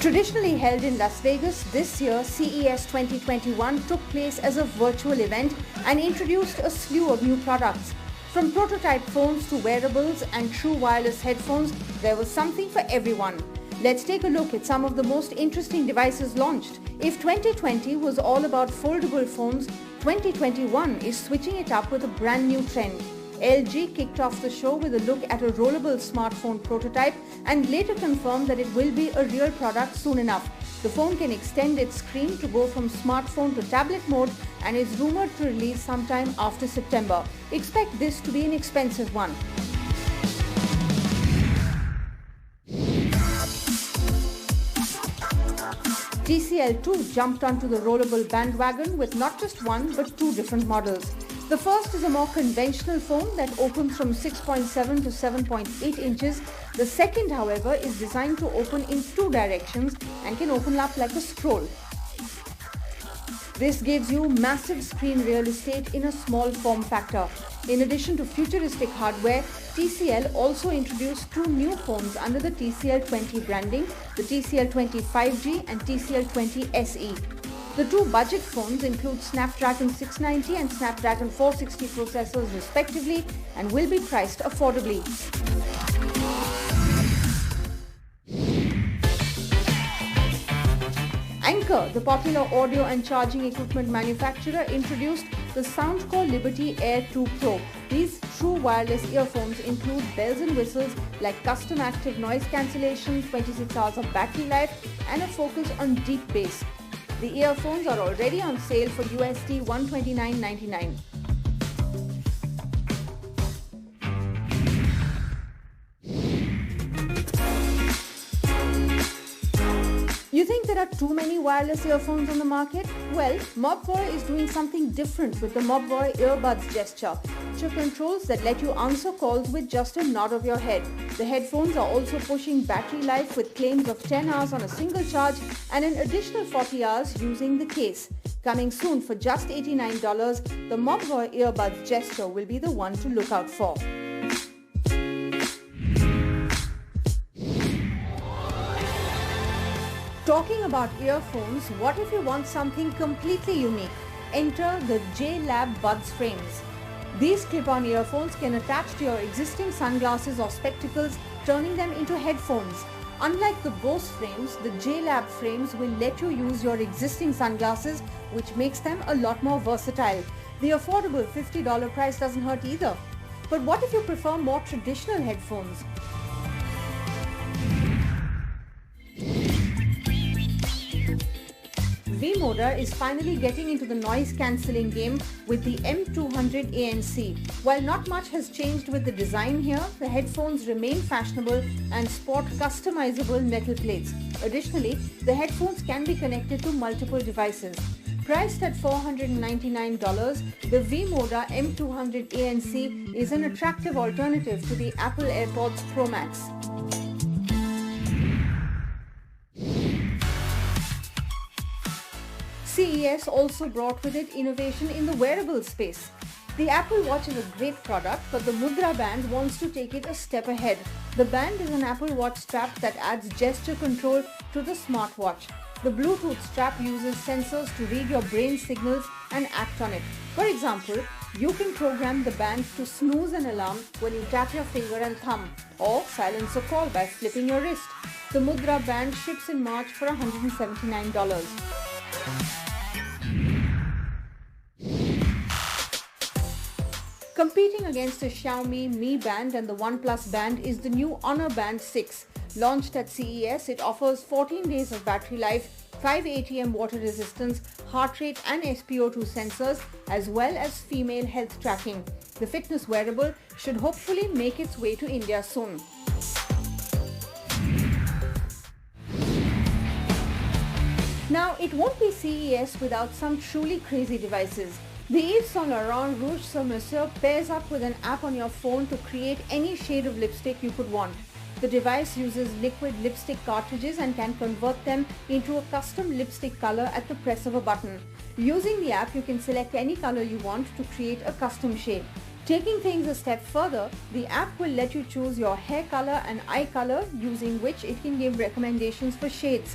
Traditionally held in Las Vegas, this year CES 2021 took place as a virtual event and introduced a slew of new products. From prototype phones to wearables and true wireless headphones, there was something for everyone. Let's take a look at some of the most interesting devices launched. If 2020 was all about foldable phones, 2021 is switching it up with a brand new trend. LG kicked off the show with a look at a rollable smartphone prototype and later confirmed that it will be a real product soon enough. The phone can extend its screen to go from smartphone to tablet mode and is rumored to release sometime after September. Expect this to be an expensive one. TCL too jumped onto the rollable bandwagon with not just one but two different models. The first is a more conventional phone that opens from 6.7 to 7.8 inches. The second, however, is designed to open in two directions and can open up like a scroll. This gives you massive screen real estate in a small form factor. In addition to futuristic hardware, TCL also introduced two new phones under the TCL 20 branding, the TCL 20 5G and TCL 20 SE. The two budget phones include Snapdragon 690 and Snapdragon 460 processors respectively and will be priced affordably. Anker, the popular audio and charging equipment manufacturer, introduced the Soundcore Liberty Air 2 Pro. These true wireless earphones include bells and whistles like custom active noise cancellation, 26 hours of battery life, and a focus on deep bass. The earphones are already on sale for USD $129.99. You think there are too many wireless earphones on the market? Well, Mobvoi is doing something different with the Mobvoi Earbuds Gesture controls that let you answer calls with just a nod of your head. The headphones are also pushing battery life with claims of 10 hours on a single charge and an additional 40 hours using the case. Coming soon for just $89, the Mobvoi Earbuds Gesture will be the one to look out for. Talking about earphones, what if you want something completely unique? Enter the J-Lab Buds frames. These clip-on earphones can attach to your existing sunglasses or spectacles, turning them into headphones. Unlike the Bose frames, the J-Lab frames will let you use your existing sunglasses, which makes them a lot more versatile. The affordable $50 price doesn't hurt either. But what if you prefer more traditional headphones? V-Moda is finally getting into the noise cancelling game with the M200 ANC. While not much has changed with the design here, the headphones remain fashionable and sport customizable metal plates. Additionally, the headphones can be connected to multiple devices. Priced at $499, the V-Moda M200 ANC is an attractive alternative to the Apple AirPods Pro Max. CES also brought with it innovation in the wearable space. The Apple Watch is a great product, but the Mudra Band wants to take it a step ahead. The band is an Apple Watch strap that adds gesture control to the smartwatch. The Bluetooth strap uses sensors to read your brain signals and act on it. For example, you can program the band to snooze an alarm when you tap your finger and thumb, or silence a call by flipping your wrist. The Mudra Band ships in March for $179. Competing against the Xiaomi Mi Band and the OnePlus Band is the new Honor Band 6. Launched at CES, it offers 14 days of battery life, 5 ATM water resistance, heart rate and SpO2 sensors, as well as female health tracking. The fitness wearable should hopefully make its way to India soon. Now, it won't be CES without some truly crazy devices. The Yves Saint Laurent Rouge Sur Mesure pairs up with an app on your phone to create any shade of lipstick you could want. The device uses liquid lipstick cartridges and can convert them into a custom lipstick color at the press of a button. Using the app, you can select any color you want to create a custom shade. Taking things a step further, the app will let you choose your hair color and eye color, using which it can give recommendations for shades.